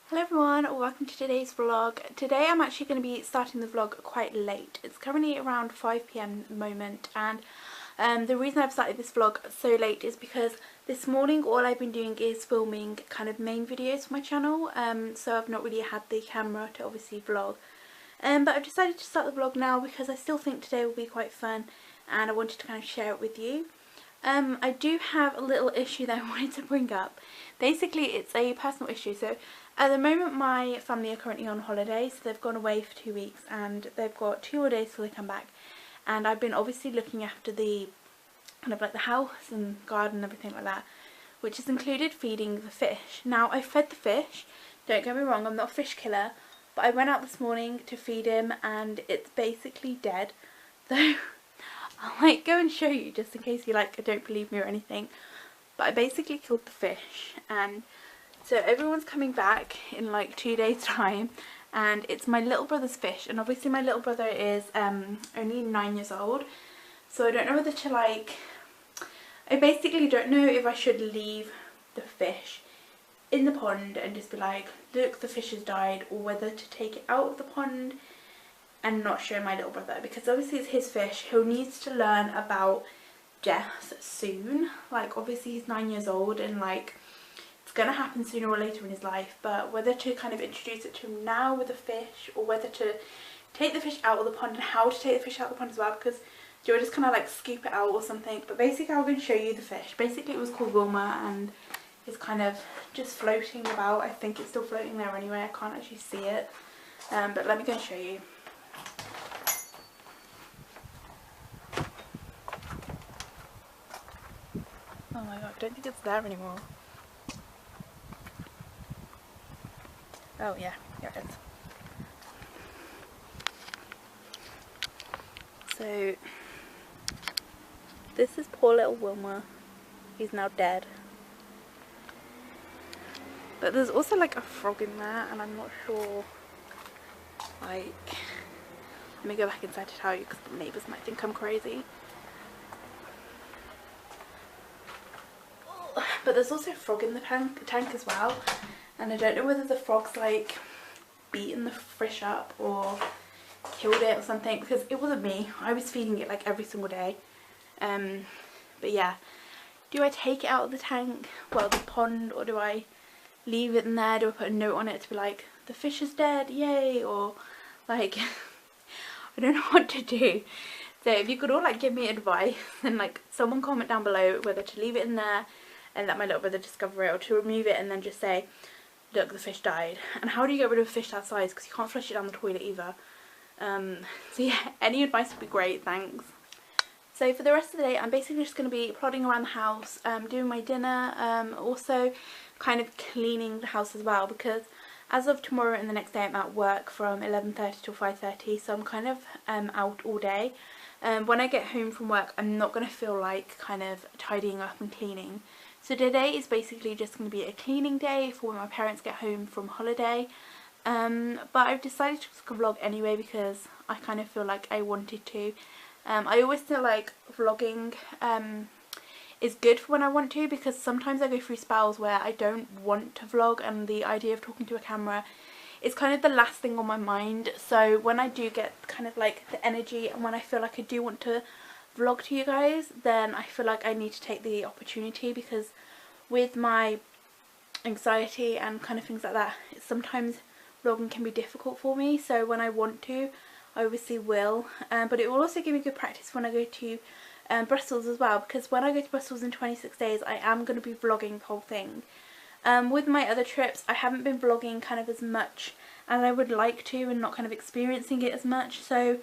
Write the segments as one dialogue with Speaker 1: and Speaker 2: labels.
Speaker 1: Hello everyone, welcome to today's vlog. Today I'm actually going to be starting the vlog quite late. It's currently around 5 p.m. at the moment, and the reason I've started this vlog so late is because this morning all I've been doing is filming kind of main videos for my channel, so I've not really had the camera to obviously vlog. But I've decided to start the vlog now because I still think today will be quite fun and I wanted to kind of share it with you. I do have a little issue that I wanted to bring up. Basically it's a personal issue. So at the moment my family are currently on holiday, so they've gone away for 2 weeks and they've got 2 more days till they come back, and I've been obviously looking after the kind of like the house and garden and everything like that, which has included feeding the fish. Now I fed the fish, don't get me wrong, I'm not a fish killer, but I went out this morning to feed him and it's basically dead. So I'll go and show you just in case you don't believe me or anything. But I basically killed the fish, and so everyone's coming back in 2 days time, and it's my little brother's fish, and obviously my little brother is only 9 years old, so I don't know whether to I basically don't know if I should leave the fish in the pond and just be like, look, the fish has died, or whether to take it out of the pond and not show my little brother, because obviously it's his fish. He'll need to learn about death soon. Obviously he's 9 years old and it's gonna happen sooner or later in his life, but whether to kind of introduce it to him now with the fish, or whether to take the fish out of the pond, and how to take the fish out of the pond as well, because you'll just kind of scoop it out or something. But basically I'm going to show you the fish. Basically it was called Wilma and it's kind of just floating about. I think it's still floating there anyway, I can't actually see it, but let me go and show you. Oh my god, I don't think it's there anymore. Oh yeah, here it is. So this is poor little Wilma. He's now dead. But there's also a frog in there, and I'm not sure, let me go back inside to tell you, because the neighbours might think I'm crazy. But there's also a frog in the tank as well, and I don't know whether the frog's beaten the fish up or killed it or something, because it wasn't me. I was feeding it every single day. But yeah, do I take it out of the tank, well, the pond, or do I leave it in there? Do I put a note on it to be the fish is dead, yay, or I don't know what to do. So if you could all give me advice, then someone comment down below whether to leave it in there and let my little brother discover it, or to remove it and then just say, look, the fish died. And how do you get rid of a fish that size, because you can't flush it down the toilet either. So yeah, any advice would be great, thanks. So for the rest of the day I'm basically just going to be plodding around the house, doing my dinner, also kind of cleaning the house as well, because as of tomorrow and the next day I'm at work from 11:30 till 5:30, so I'm kind of out all day. When I get home from work I'm not going to feel kind of tidying up and cleaning. So today is basically just going to be a cleaning day for when my parents get home from holiday. But I've decided to vlog anyway because I kind of feel like I wanted to. I always feel like vlogging is good for when I want to, because sometimes I go through spells where I don't want to vlog and the idea of talking to a camera is kind of the last thing on my mind. So when I do get kind of the energy, and when I feel like I do want to vlog to you guys, then I feel like I need to take the opportunity, because with my anxiety and kind of things like that, sometimes vlogging can be difficult for me. So when I want to, I obviously will, but it will also give me good practice when I go to Brussels as well, because when I go to Brussels in 26 days I am going to be vlogging the whole thing. With my other trips I haven't been vlogging kind of as much as I would like to, and not kind of experiencing it as much, so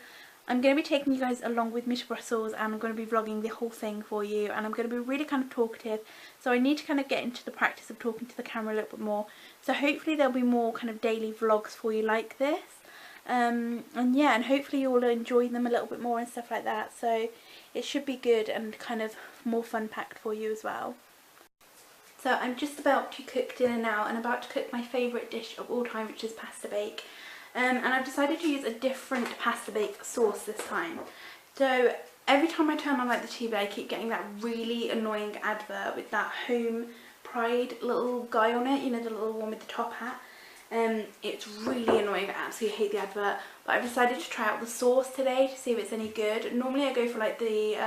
Speaker 1: I'm going to be taking you guys along with me to Brussels, and I'm going to be vlogging the whole thing for you, and I'm going to be really kind of talkative, so I need to kind of get into the practice of talking to the camera a little bit more. So hopefully there'll be more kind of daily vlogs for you like this, and yeah, and hopefully you'll enjoy them a little bit more and stuff like that, so it should be good and kind of more fun packed for you as well. So I'm just about to cook dinner now, and about to cook my favourite dish of all time, which is pasta bake. And I've decided to use a different pasta bake sauce this time. So every time I turn on the TV I keep getting that really annoying advert with that Home Pride little guy on it, you know, the little one with the top hat. It's really annoying, I absolutely hate the advert, but I've decided to try out the sauce today to see if it's any good. Normally I go for like the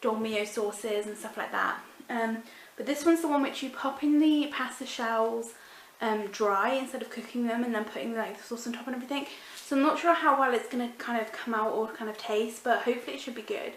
Speaker 1: Dolmio sauces and stuff like that, but this one's the one which you pop in the pasta shells dry instead of cooking them and then putting like the sauce on top and everything. So I'm not sure how well it's going to kind of come out or kind of taste, but hopefully it should be good.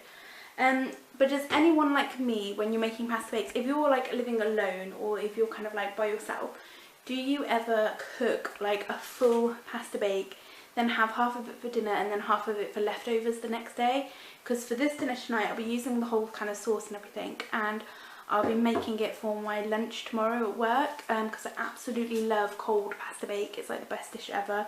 Speaker 1: But does anyone like me, when you're making pasta bakes, if you're like living alone or if you're kind of like by yourself, do you ever cook like a full pasta bake, then have half of it for dinner and then half of it for leftovers the next day? Because for this dinner tonight I'll be using the whole kind of sauce and everything, and I'll be making it for my lunch tomorrow at work, because I absolutely love cold pasta bake. It's like the best dish ever.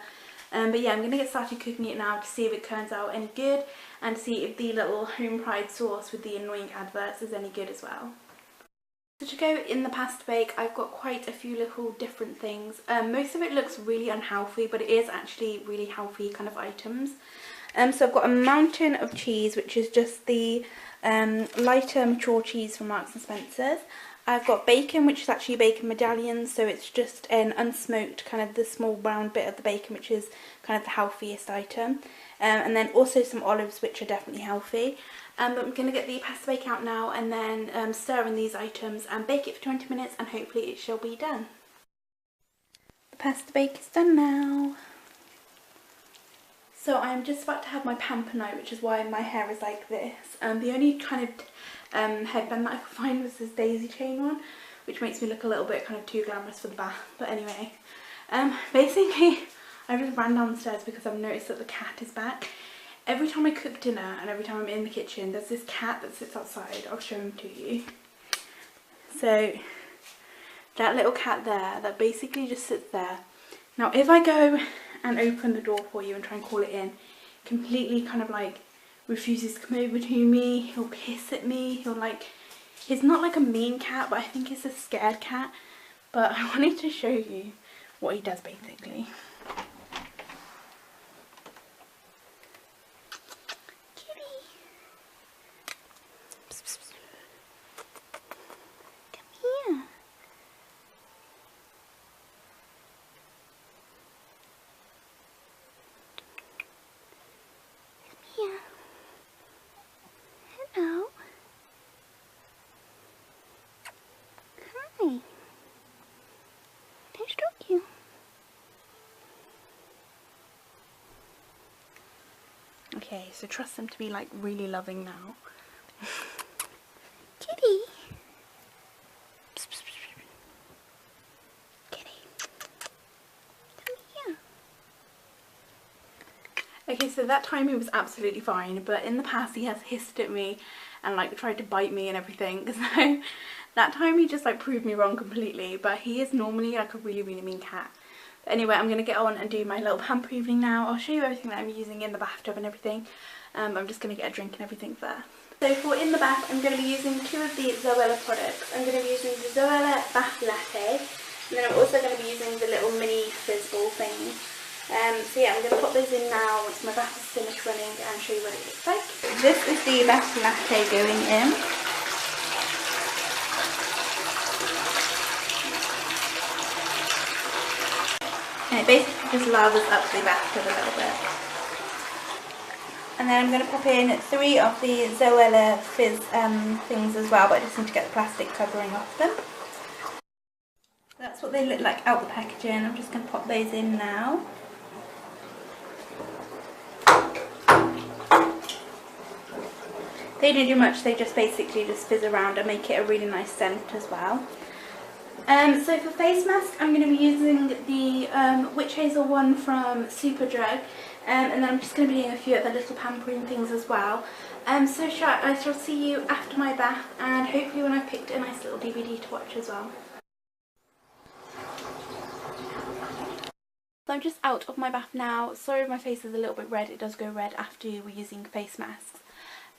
Speaker 1: But yeah, I'm going to get started cooking it now to see if it turns out any good and see if the little home pride sauce with the annoying adverts is any good as well. So to go in the pasta bake, I've got quite a few little different things. Most of it looks really unhealthy, but it is actually really healthy kind of items. So I've got a mountain of cheese, which is just the lighter mature cheese from Marks and Spencer's. I've got bacon, which is actually bacon medallions, so it's just an unsmoked kind of the small brown bit of the bacon, which is kind of the healthiest item. And then also some olives, which are definitely healthy. But I'm going to get the pasta bake out now and then stir in these items and bake it for 20 minutes, and hopefully it shall be done. The pasta bake is done now. So I'm just about to have my pamper night, which is why my hair is like this. The only kind of headband that I could find was this daisy chain one, which makes me look a little bit kind of too glamorous for the bath. But anyway, basically I just ran downstairs because I've noticed that the cat is back. Every time I cook dinner and every time I'm in the kitchen, there's this cat that sits outside. I'll show him to you. So that little cat there, that basically just sits there. Now if I go and open the door for you and try and call it in, completely kind of like refuses to come over to me. He'll hiss at me. He's not like a mean cat, but I think he's a scared cat. But I wanted to show you what he does basically. Okay, so trust them to be like really loving now. Kitty! Kitty! Come here! Okay, so that time he was absolutely fine, but in the past he has hissed at me and like tried to bite me and everything, so that time he just like proved me wrong completely. But he is normally like a really mean cat. But anyway, I'm going to get on and do my little pamper evening now. I'll show you everything that I'm using in the bathtub and everything. I'm just going to get a drink and everything there. So for in the bath, I'm going to be using 2 of the Zoella products. I'm going to be using the Zoella Bath Latte, and then I'm also going to be using the little mini fizz ball thing. So yeah, I'm going to put those in now once my bath is finished running and show you what it looks like. This is the Bath Latte going in. And it basically just lathers up the bathtub a little bit. And then I'm going to pop in 3 of the Zoella Fizz things as well, but I just need to get the plastic covering off them. That's what they look like out the packaging. I'm just going to pop those in now. They don't do much, they just basically just fizz around and make it a really nice scent as well. So for face mask, I'm going to be using the Witch Hazel one from Superdrug, and then I'm just going to be doing a few other little pampering things as well. So I shall see you after my bath, and hopefully when I've picked a nice little DVD to watch as well. So I'm just out of my bath now. Sorry if my face is a little bit red, it does go red after we're using face masks.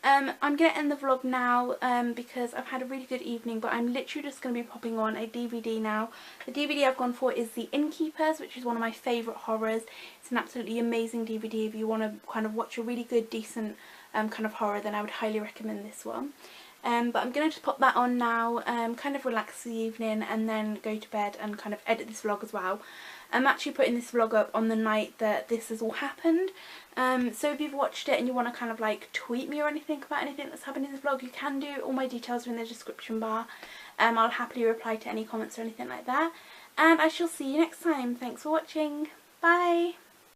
Speaker 1: I'm going to end the vlog now because I've had a really good evening, but I'm literally just going to be popping on a DVD now. The DVD I've gone for is The Innkeepers, which is one of my favourite horrors. It's an absolutely amazing DVD. If you want to kind of watch a really good, decent kind of horror, then I would highly recommend this one. But I'm going to just pop that on now, kind of relax the evening and then go to bed and kind of edit this vlog as well. I'm actually putting this vlog up on the night that this has all happened. So if you've watched it and you want to kind of like tweet me or anything about anything that's happened in this vlog, you can do. All my details are in the description bar. I'll happily reply to any comments or anything like that. And I shall see you next time. Thanks for watching. Bye!